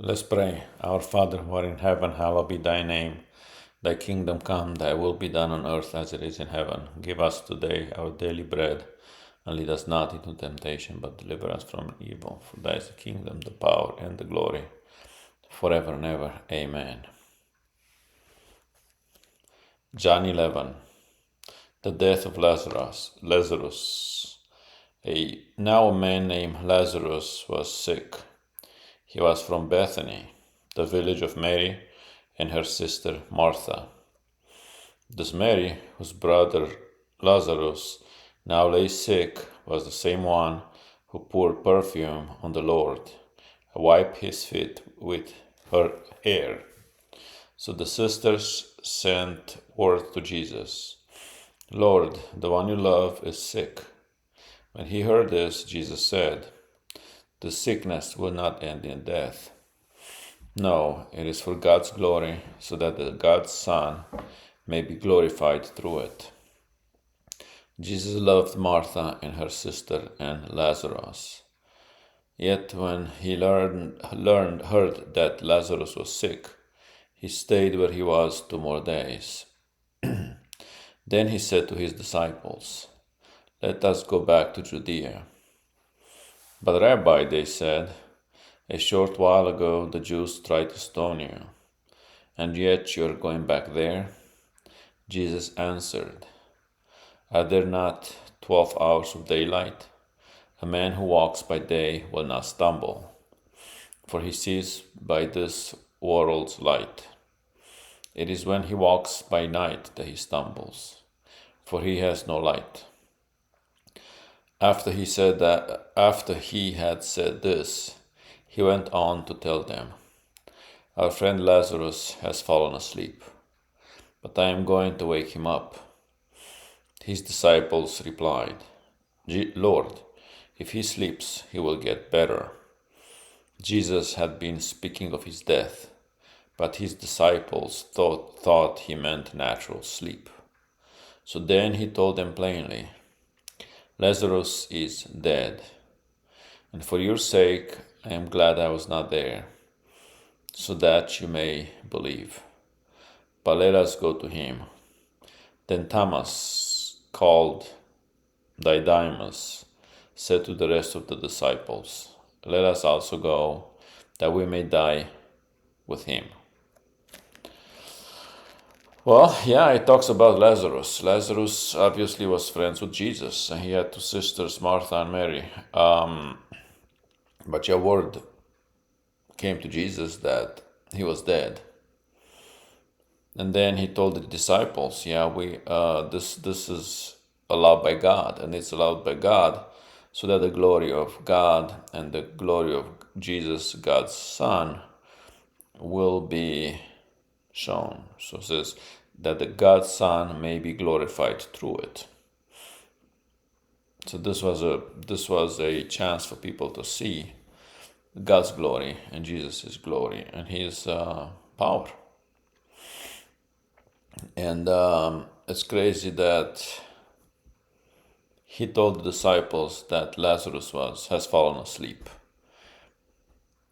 Let's pray. Our Father who art in heaven, hallowed be thy name. Thy kingdom come, thy will be done on earth as it is in heaven. Give us today our daily bread, and lead us not into temptation, but deliver us from evil. For thy is the kingdom, the power, and the glory, forever and ever. Amen. John 11. The death of Lazarus. Now a man named Lazarus was sick. He was from Bethany, the village of Mary and her sister Martha. This Mary, whose brother Lazarus now lay sick, was the same one who poured perfume on the Lord, and wiped his feet with her hair. So the sisters sent word to Jesus, "Lord, the one you love is sick." When he heard this, Jesus said, "The sickness will not end in death. No, it is for God's glory, so that the God's Son may be glorified through it." Jesus loved Martha and her sister and Lazarus. Yet when he heard that Lazarus was sick, he stayed where he was 2 more days. Then he said to his disciples, "Let us go back to Judea." "But Rabbi," they said, "a short while ago the Jews tried to stone you, and yet you are going back there?" Jesus answered, "Are there not 12 hours of daylight? A man who walks by day will not stumble, for he sees by this world's light. It is when he walks by night that he stumbles, for he has no light." After he had said this, he went on to tell them, "Our friend Lazarus has fallen asleep, but I am going to wake him up." His disciples replied, "Lord, if he sleeps, he will get better." Jesus had been speaking of his death, but his disciples thought he meant natural sleep. So then he told them plainly, "Lazarus is dead, and for your sake I am glad I was not there, so that you may believe. But let us go to him." Then Thomas, called Didymus, said to the rest of the disciples, "Let us also go, that we may die with him." Well, yeah, it talks about Lazarus. Lazarus obviously was friends with Jesus, and he had 2 sisters, Martha and Mary. But your word came to Jesus that he was dead. And then he told the disciples, this is allowed by God, and it's allowed by God so that the glory of God and the glory of Jesus, God's Son, will be shown. So it says that the God's Son may be glorified through it. So this was a chance for people to see God's glory and Jesus' glory and his power. And it's crazy that he told the disciples that Lazarus has fallen asleep.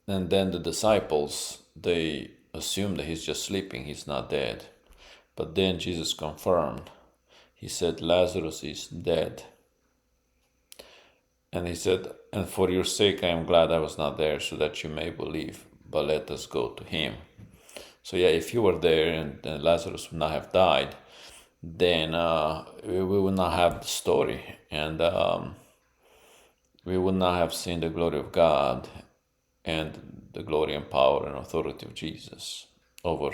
And then the disciples, they assume that he's just sleeping, he's not dead. But then Jesus confirmed. He said, "Lazarus is dead." And he said, "And for your sake I am glad I was not there, so that you may believe, but let us go to him." So yeah, if you were there and Lazarus would not have died, then we would not have the story, and we would not have seen the glory of God and the glory and power and authority of Jesus over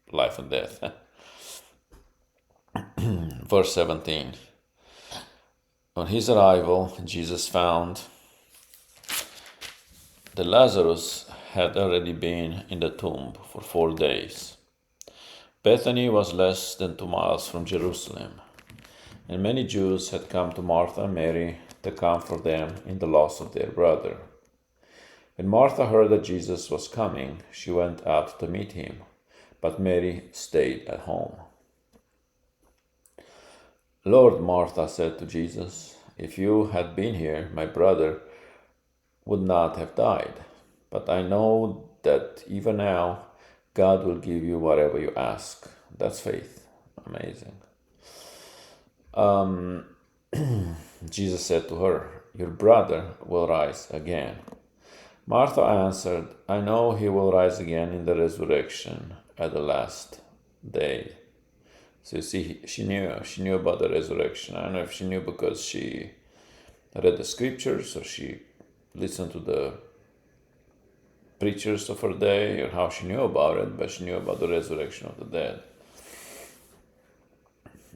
life and death. Verse 17. On his arrival, Jesus found that Lazarus had already been in the tomb for 4 days. Bethany was less than 2 miles from Jerusalem, and many Jews had come to Martha and Mary to comfort them in the loss of their brother. When Martha heard that Jesus was coming, she went out to meet him, but Mary stayed at home. "Lord," Martha said to Jesus, "if you had been here, my brother would not have died. But I know that even now God will give you whatever you ask. That's faith. Amazing. Jesus said to her, "Your brother will rise again." Martha answered, "I know he will rise again in the resurrection at the last day." So you see, she knew about the resurrection. I don't know if she knew because she read the scriptures or she listened to the preachers of her day or how she knew about it, but she knew about the resurrection of the dead.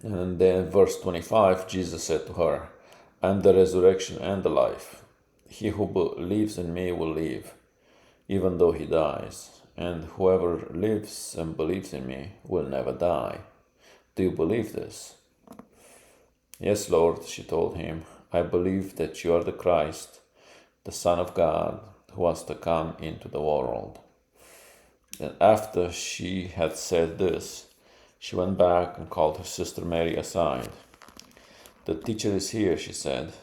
And then verse 25, Jesus said to her, "I am the resurrection and the life. He who believes in me will live, even though he dies. And whoever lives and believes in me will never die. Do you believe this?" "Yes, Lord," she told him. "I believe that you are the Christ, the Son of God, who was to come into the world." And after she had said this, she went back and called her sister Mary aside. "The teacher is here," she said,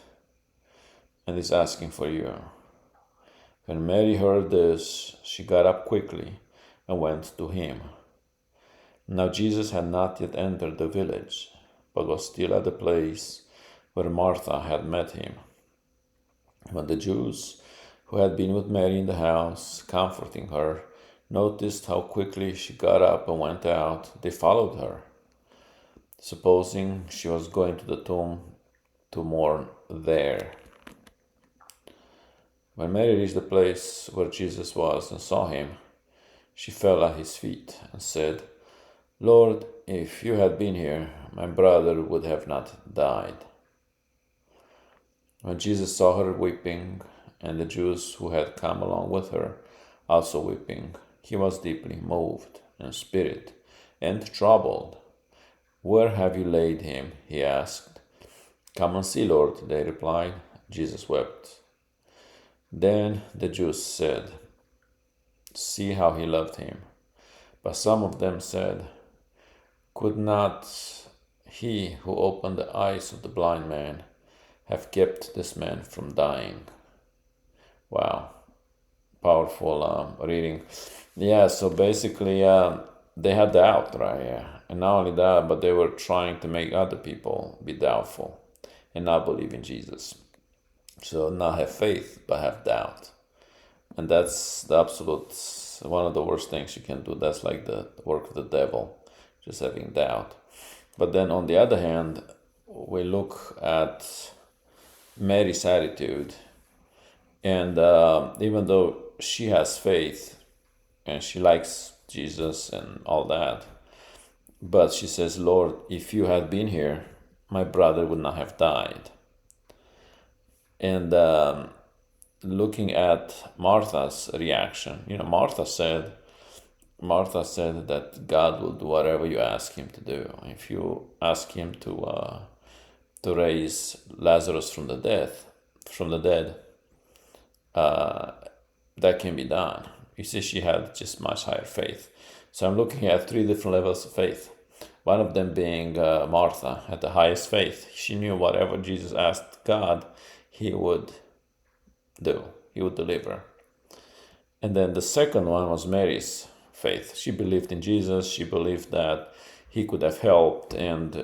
"and is asking for you." When Mary heard this, she got up quickly and went to him. Now Jesus had not yet entered the village, but was still at the place where Martha had met him. When the Jews who had been with Mary in the house, comforting her, noticed how quickly she got up and went out, they followed her, supposing she was going to the tomb to mourn there. When Mary reached the place where Jesus was and saw him, she fell at his feet and said, "Lord, if you had been here, my brother would have not died." When Jesus saw her weeping, and the Jews who had come along with her also weeping, he was deeply moved in spirit and troubled. "Where have you laid him?" he asked. "Come and see, Lord," they replied. Jesus wept. Then the Jews said, "See how he loved him." But some of them said, "Could not he who opened the eyes of the blind man have kept this man from dying?" Wow, powerful reading. Yeah, so basically they had doubt, right? Yeah. And not only that, but they were trying to make other people be doubtful and not believe in Jesus. So not have faith, but have doubt. And that's the absolute, one of the worst things you can do. That's like the work of the devil, just having doubt. But then on the other hand, we look at Mary's attitude. And even though she has faith and she likes Jesus and all that, but she says, "Lord, if you had been here, my brother would not have died." And looking at Martha's reaction, Martha said that God will do whatever you ask him to do. If you ask him to raise Lazarus from the dead, that can be done. You see, she had just much higher faith. So I'm looking at 3 different levels of faith. One of them being Martha had the highest faith. She knew whatever Jesus asked God, he would do. He would deliver. And then the second one was Mary's faith. She believed in Jesus. She believed that he could have helped. And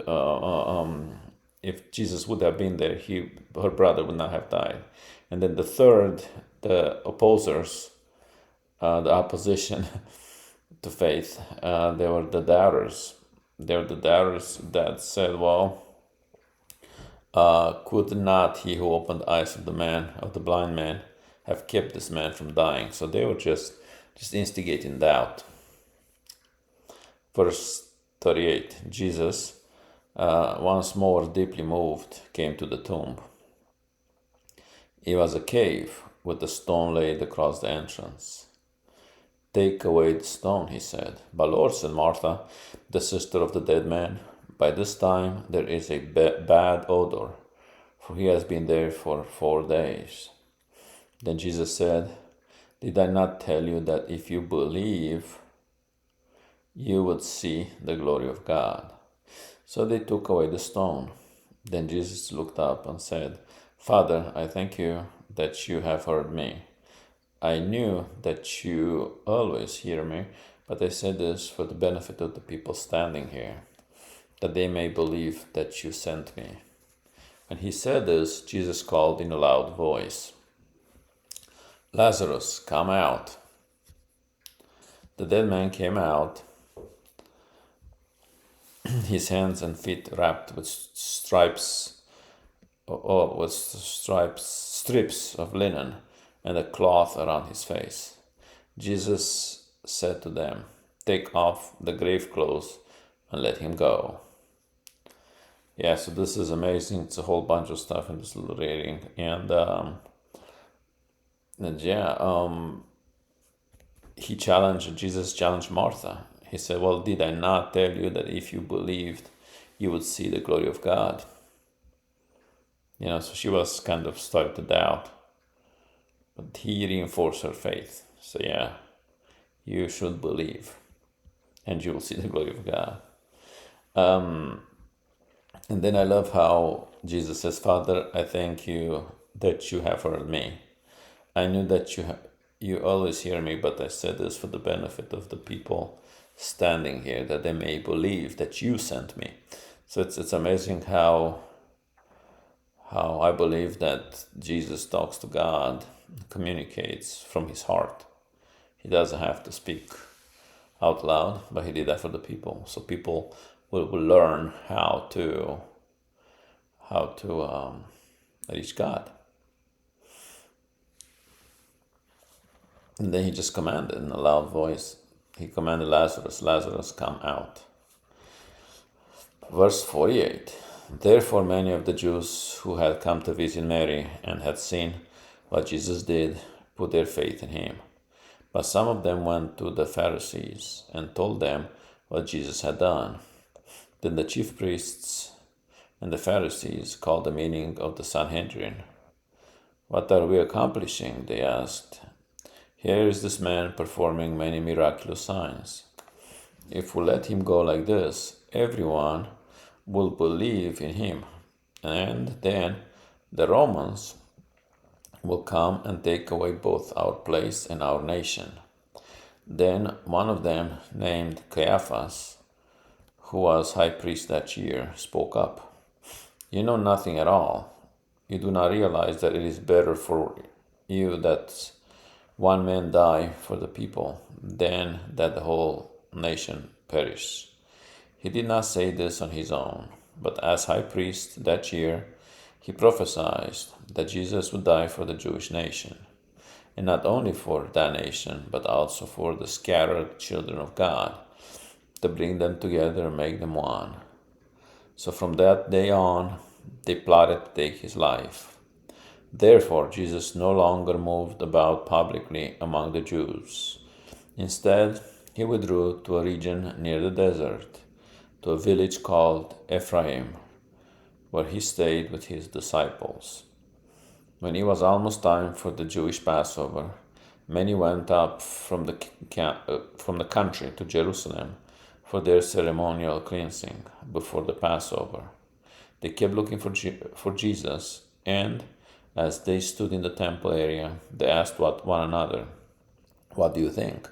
if Jesus would have been there, her brother would not have died. And then the third, the opposers, the opposition to faith, they were the doubters. They were the doubters that said, "Well, could not he who opened the eyes of the blind man, have kept this man from dying?" So they were just instigating doubt. Verse 38, Jesus, once more deeply moved, came to the tomb. It was a cave with a stone laid across the entrance. "Take away the stone," he said. "But Lord," said Martha, the sister of the dead man, "by this time there is a bad odor, for he has been there for 4 days." Then Jesus said, "Did I not tell you that if you believe, you would see the glory of God?" So they took away the stone. Then Jesus looked up and said, "Father, I thank you that you have heard me. I knew that you always hear me, but I said this for the benefit of the people standing here, that they may believe that you sent me." When he said this, Jesus called in a loud voice, "Lazarus, come out." The dead man came out, his hands and feet wrapped with strips of linen, and a cloth around his face. Jesus said to them, "Take off the grave clothes and let him go." Yeah, so this is amazing. It's a whole bunch of stuff in this little reading, and Jesus challenged Martha. He said, "Well, did I not tell you that if you believed, you would see the glory of God?" So she was kind of starting to doubt, but he reinforced her faith. So yeah, you should believe, and you will see the glory of God. And then I love how Jesus says, "Father, I thank you that you have heard me. I knew that you always hear me, but I said this for the benefit of the people standing here, that they may believe that you sent me." So it's amazing how I believe that Jesus talks to God, communicates from his heart. He doesn't have to speak out loud, but he did that for the people. So people will learn how to reach God. And then he just commanded in a loud voice. He commanded Lazarus, "Lazarus, come out." Verse 48. Therefore many of the Jews who had come to visit Mary and had seen what Jesus did put their faith in him. But some of them went to the Pharisees and told them what Jesus had done. Then the chief priests and the Pharisees called a meeting of the Sanhedrin. "What are we accomplishing?" they asked. "Here is this man performing many miraculous signs. If we let him go like this, everyone will believe in him, and then the Romans will come and take away both our place and our nation." Then one of them, named Caiaphas, who was high priest that year, spoke up. "You know nothing at all. You do not realize that it is better for you that one man die for the people than that the whole nation perish." He did not say this on his own, but as high priest that year, he prophesied that Jesus would die for the Jewish nation, and not only for that nation, but also for the scattered children of God, to bring them together and make them one. So from that day on, they plotted to take his life. Therefore, Jesus no longer moved about publicly among the Jews. Instead, he withdrew to a region near the desert, to a village called Ephraim, where he stayed with his disciples. When it was almost time for the Jewish Passover, many went up from the country to Jerusalem for their ceremonial cleansing before the Passover. They kept looking for Jesus, and as they stood in the temple area, they asked one another, "What do you think?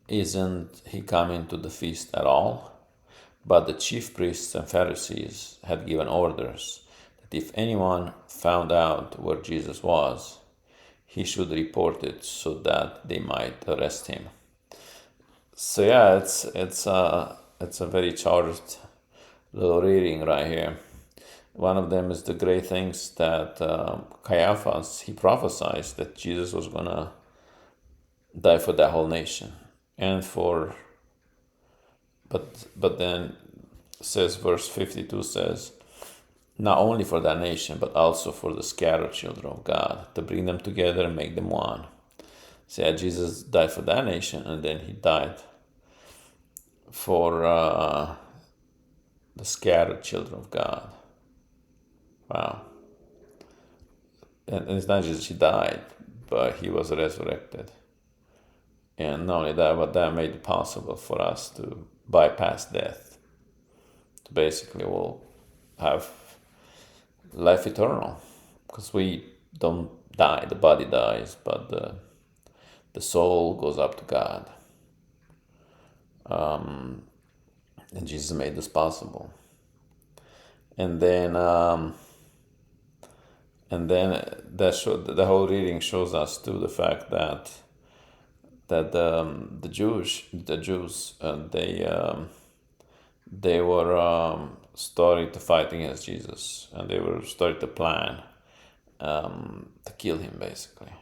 Isn't he coming to the feast at all?" But the chief priests and Pharisees had given orders that if anyone found out where Jesus was, he should report it so that they might arrest him. So yeah, it's a very charged little reading right here. One of them is the great things that Caiaphas, he prophesied that Jesus was gonna die for that whole nation, and but then says verse 52 says, not only for that nation, but also for the scattered children of God, to bring them together and make them one. So yeah, Jesus died for that nation, and then he died for the scattered children of God. Wow. And it's not just he died, but he was resurrected. And not only that, but that made it possible for us to bypass death. To basically will have life eternal. Because we don't die, the body dies, but the soul goes up to God. And Jesus made this possible. And then the whole reading shows us too the fact that the Jews they were starting to fight against Jesus, and they were starting to plan to kill him, basically,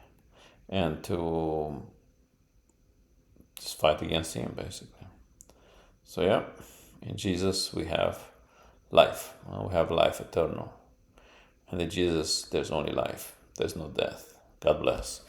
and to just fight against him, basically. So yeah, in Jesus we have life. We have life eternal. And in Jesus there's only life. There's no death. God bless.